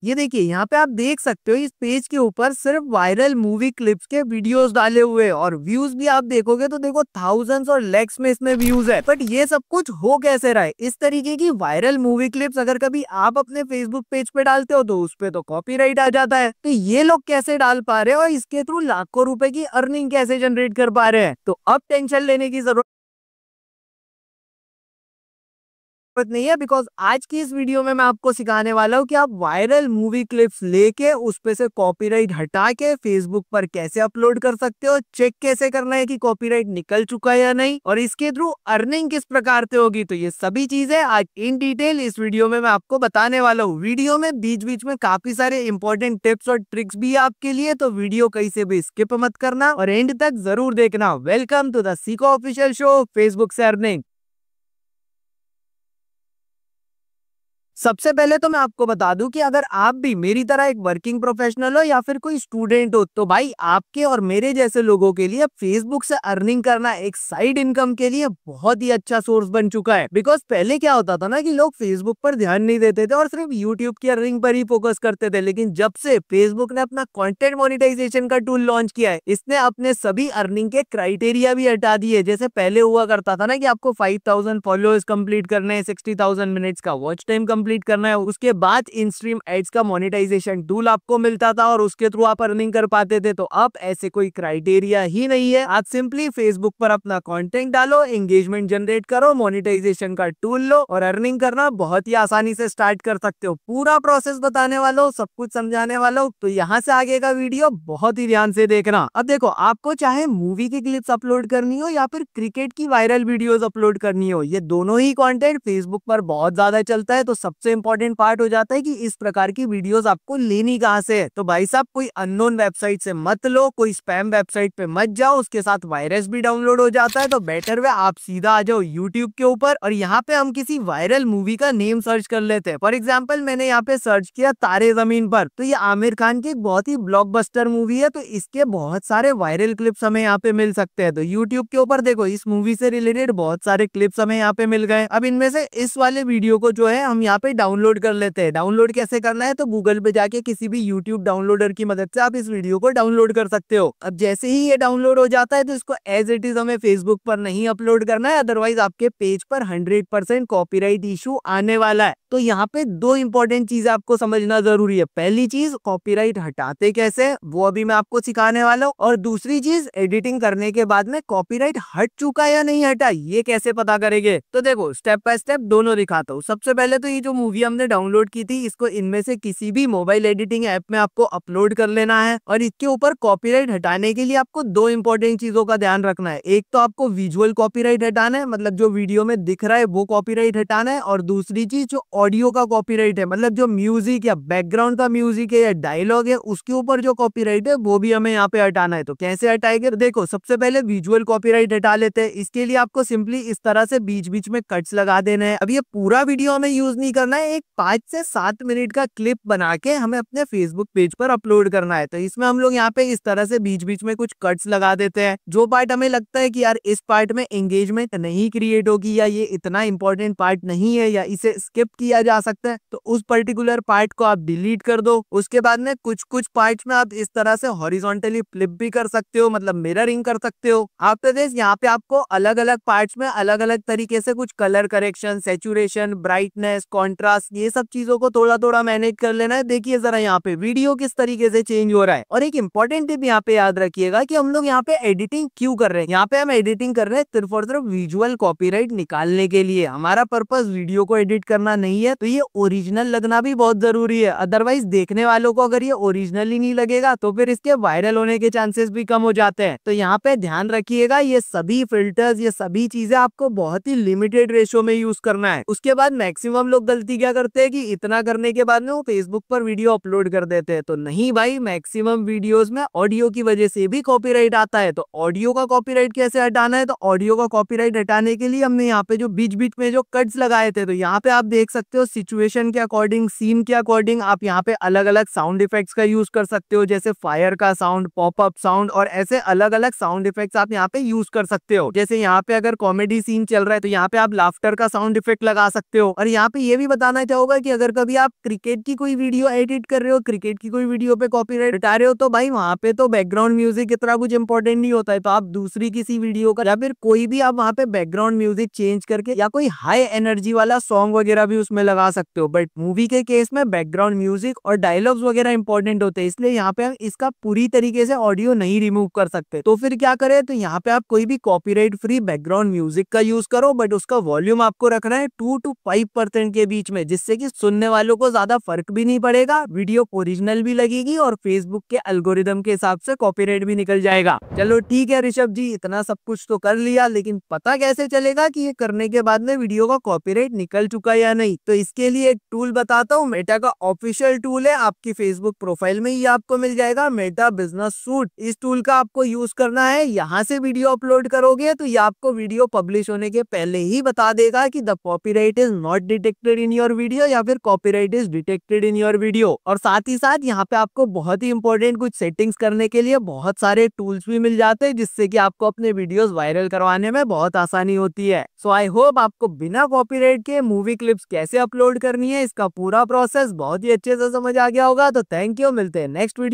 ये देखिए यहाँ पे आप देख सकते हो इस पेज के ऊपर सिर्फ वायरल मूवी क्लिप्स के वीडियोस डाले हुए हैं और व्यूज भी आप देखोगे तो देखो थाउजेंड्स और लैक्स में इसमें व्यूज है। बट ये सब कुछ हो कैसे रहा है? इस तरीके की वायरल मूवी क्लिप्स अगर कभी आप अपने फेसबुक पेज पे डालते हो तो उस पे तो कॉपीराइट आ जाता है। तो ये लोग कैसे डाल पा रहे हैं और इसके थ्रू लाखों रुपए की अर्निंग कैसे जनरेट कर पा रहे हैं? तो अब टेंशन लेने की जरूरत नहीं है, बिकॉज आज की इस वीडियो में मैं आपको सिखाने वाला हूँ कि आप वायरल मूवी क्लिप्स लेके उस पे से कॉपीराइट हटा के फेसबुक पर कैसे अपलोड कर सकते हो, चेक कैसे करना है कि कॉपीराइट निकल चुका है या नहीं, और इसके थ्रू अर्निंग किस प्रकार से होगी। तो ये सभी चीजें आज इन डिटेल इस वीडियो में मैं आपको बताने वाला हूँ। वीडियो में बीच बीच में काफी सारे इंपॉर्टेंट टिप्स और ट्रिक्स भी है आपके लिए, तो वीडियो कहीं से भी स्किप मत करना और एंड तक जरूर देखना। वेलकम टू द सीको ऑफिशियल शो, फेसबुक से अर्निंग। सबसे पहले तो मैं आपको बता दूं कि अगर आप भी मेरी तरह एक वर्किंग प्रोफेशनल हो या फिर कोई स्टूडेंट हो तो भाई आपके और मेरे जैसे लोगों के लिए फेसबुक से अर्निंग करना एक साइड इनकम के लिए बहुत ही अच्छा सोर्स बन चुका है। बिकॉज पहले क्या होता था ना कि लोग फेसबुक पर ध्यान नहीं देते थे और सिर्फ यूट्यूब की अर्निंग पर ही फोकस करते थे, लेकिन जब से फेसबुक ने अपना कंटेंट मोनेटाइजेशन का टूल लॉन्च किया है इसने अपने सभी अर्निंग के क्राइटेरिया भी हटा दिए। जैसे पहले हुआ करता था ना कि आपको 5000 फॉलोअर्स कंप्लीट करने हैं, 60,000 मिनट्स का वॉच टाइम कंप्लीट करना है, उसके बाद इन स्ट्रीम एड्स का मोनेटाइजेशन टूल आपको मिलता था और उसके थ्रू आप अर्निंग कर पाते थे। तो अब ऐसे कोई क्राइटेरिया ही नहीं है, आप सिंपली फेसबुक पर अपना कंटेंट डालो, एंगेजमेंट जनरेट करो, मोनेटाइजेशन का टूल लो और अर्निंग करना बहुत ही आसानी से स्टार्ट कर सकते हो। पूरा प्रोसेस बताने वाला हूँ, सब कुछ समझाने वाला हूँ, तो यहाँ से आगे का वीडियो बहुत ही ध्यान से देखना। अब देखो, आपको चाहे मूवी की क्लिप्स अपलोड करनी हो या फिर क्रिकेट की वायरल वीडियोस अपलोड करनी हो, ये दोनों ही कंटेंट फेसबुक पर बहुत ज्यादा चलता है। तो सबसे इंपॉर्टेंट पार्ट हो जाता है कि इस प्रकार की वीडियोस आपको लेनी कहाँ से है। तो भाई साहब, कोई अननोन वेबसाइट से मत लो, कोई स्पैम वेबसाइट पे मत जाओ, उसके साथ वायरस भी डाउनलोड हो जाता है। तो बेटर वे आप सीधा आ जाओ यूट्यूब के ऊपर और यहाँ पे हम किसी वायरल मूवी का नेम सर्च कर लेते हैं। फॉर एग्जाम्पल मैंने यहाँ पे सर्च किया तारे जमीन पर, तो ये आमिर खान की एक बहुत ही ब्लॉकबस्टर मूवी है, तो इसके बहुत सारे वायरल क्लिप्स हमें यहाँ पे मिल सकते हैं। तो यूट्यूब के ऊपर देखो, इस मूवी से रिलेटेड बहुत सारे क्लिप्स हमें यहाँ पे मिल गए। अब इनमें से इस वाले वीडियो को जो है हम यहाँ पे डाउनलोड कर लेते हैं। डाउनलोड कैसे करना है? तो गूगल पे जाके किसी भी यूट्यूब डाउनलोडर की मदद से आप इस वीडियो को डाउनलोड कर सकते हो। अब जैसे ही ये डाउनलोड हो जाता है तो इसको एज इट इज हमें फेसबुक पर नहीं अपलोड करना है, अदरवाइज आपके पेज पर 100% कॉपीराइट इशू आने वाला है। तो यहाँ पे दो इंपॉर्टेंट चीज आपको समझना जरूरी है। पहली चीज, कॉपीराइट हटाते कैसे, वो अभी मैं आपको सिखाने वाला हूँ, और दूसरी चीज, एडिटिंग करने के बाद में कॉपीराइट हट चुका या नहीं हटा ये कैसे पता करेंगे। तो देखो, स्टेप बाय स्टेप दोनों दिखाता हूँ। सबसे पहले तो ये जो मूवी हमने डाउनलोड की थी इसको इनमें से किसी भी मोबाइल एडिटिंग ऐप में आपको अपलोड कर लेना है, और इसके ऊपर कॉपीराइट हटाने के लिए आपको दो इंपॉर्टेंट चीजों का ध्यान रखना है। एक तो आपको विजुअल कॉपीराइट हटाना है, मतलब जो वीडियो में दिख रहा है वो कॉपीराइट हटाना है, और दूसरी चीज जो ऑडियो का कॉपीराइट है, मतलब जो म्यूजिक या बैकग्राउंड का म्यूजिक है या डायलॉग है उसके ऊपर जो कॉपीराइट है वो भी हमें यहाँ पे हटाना है। तो कैसे हटाएंगे? देखो, सबसे पहले विजुअल कॉपीराइट हटा लेते हैं। इसके लिए आपको सिंपली इस तरह से बीच बीच में कट्स लगा देना है। अब ये पूरा वीडियो हमें यूज नहीं करना है, एक 5 से 7 मिनट का क्लिप बना के हमें अपने फेसबुक पेज पर अपलोड करना है। तो इसमें हम लोग यहाँ पे इस तरह से बीच बीच में कुछ कट्स लगा देते हैं। जो पार्ट हमें लगता है कि यार इस पार्ट में एंगेजमेंट नहीं क्रिएट होगी या ये इतना इंपॉर्टेंट पार्ट नहीं है या इसे स्किप किया जा सकता है, तो उस पर्टिकुलर पार्ट को आप डिलीट कर दो। उसके बाद में कुछ कुछ पार्ट्स में आप इस तरह से हॉरिजॉन्टली फ्लिप भी कर सकते हो, मतलब मिररिंग कर सकते हो। आफ्टर दिस यहाँ पे आपको अलग अलग पार्ट्स में अलग अलग तरीके से कुछ colour correction, saturation, brightness, contrast, ये सब चीजों को थोड़ा थोड़ा मैनेज कर लेना है। देखिए जरा यहाँ पे वीडियो किस तरीके से चेंज हो रहा है। और एक इंपॉर्टेंट टिप यहाँ पे याद रखिएगा कि हम लोग यहाँ पे एडिटिंग क्यों कर रहे हैं। यहाँ पे हम एडिटिंग कर रहे हैं सिर्फ और सिर्फ विजुअल कॉपीराइट निकालने के लिए। हमारा पर्पस वीडियो को एडिट करना नहीं है। तो ये ओरिजिनल लगना भी बहुत जरूरी है, अदरवाइज देखने वालों को अगर ये ओरिजिनल ही नहीं लगेगा तो फिर इसके वायरल होने के चांसेस भी कम हो जाते हैं। तो यहाँ पे ध्यान रखिएगा, ये सभी फिल्टर्स, ये सभी चीजें आपको बहुत ही लिमिटेड रेशो में यूज करना है। उसके बाद मैक्सिमम लोग गलती क्या करते हैं कि इतना करने के बाद में वो फेसबुक पर वीडियो अपलोड कर देते हैं। तो नहीं भाई, मैक्सिमम वीडियोस में ऑडियो की वजह से भी कॉपीराइट आता है। तो ऑडियो का कॉपीराइट कैसे हटाना है? तो ऑडियो का कॉपीराइट हटाने के लिए हमने यहाँ पे जो बीच बीच में जो कट्स लगाए थे, तो यहाँ पे आप देख सकते हो सिचुएशन के अकॉर्डिंग, सीन के अकॉर्डिंग आप यहाँ पे अलग अलग साउंड इफेक्ट्स का यूज कर सकते हो, जैसे फायर का साउंड, पॉपअप साउंड, और ऐसे अलग अलग साउंड इफेक्ट्स आप यहाँ पे यूज कर सकते हो। जैसे यहाँ पे अगर कॉमेडी सीन चल रहा है तो यहाँ पे आप लाफ्टर का साउंड इफेक्ट लगा सकते हो। और यहाँ पे ये भी बताना चाहूंगा कि अगर कभी आप क्रिकेट की कोई वीडियो एडिट कर रहे हो, क्रिकेट की कोई वीडियो पे कॉपीराइट हटा रहे हो, तो भाई वहां पे तो बैकग्राउंड म्यूजिक इतना कुछ इंपॉर्टेंट नहीं होता है। तो आप दूसरी किसी वीडियो का या फिर कोई भी आप वहां पे बैकग्राउंड म्यूजिक चेंज करके या कोई हाई एनर्जी वाला सॉन्ग वगैरह भी उसमें लगा सकते हो। बट मूवी के केस में बैकग्राउंड म्यूजिक और डायलॉग्स वगैरह इंपॉर्टेंट होते हैं, इसलिए यहाँ पे हम इसका पूरी तरीके से ऑडियो नहीं रिमूव कर सकते। तो फिर क्या करें, तो यहाँ पे आप कोई भी कॉपीराइट फ्री बैकग्राउंड म्यूजिक का यूज करो, बट उसका वॉल्यूम आपको रखना है 2 to 5% के बीच में, जिससे कि सुनने वालों को ज्यादा फर्क भी नहीं पड़ेगा, वीडियो ओरिजिनल भी लगेगी और फेसबुक के एल्गोरिदम के हिसाब से कॉपीराइट भी निकल जाएगा। चलो ठीक है ऋषभ जी, इतना सब कुछ तो कर लिया, लेकिन पता कैसे चलेगा कि ये करने के बाद में वीडियो का कॉपीराइट निकल चुका या नहीं? तो इसके लिए एक टूल बताता हूँ, मेटा का ऑफिशियल टूल है, आपकी फेसबुक प्रोफाइल में ही आपको मिल जाएगा, मेटा बिजनेस सूट। इस टूल का आपको यूज करना है। यहाँ से वीडियो अपलोड करोगे तो ये आपको वीडियो पब्लिश होने के पहले ही बता देगा कि the copyright is not detected in your video या फिर copyright is detected in your video. और साथ ही साथ यहाँ पे आपको बहुत ही इंपॉर्टेंट कुछ सेटिंग्स करने के लिए बहुत सारे टूल्स भी मिल जाते हैं, जिससे कि आपको अपने वीडियोस वायरल करवाने में बहुत आसानी होती है। सो आई होप आपको बिना कॉपीराइट के मूवी क्लिप्स कैसे अपलोड करनी है, इसका पूरा प्रोसेस बहुत ही अच्छे से समझ आ गया होगा। तो थैंक यू, मिलते हैं नेक्स्ट वीडियो।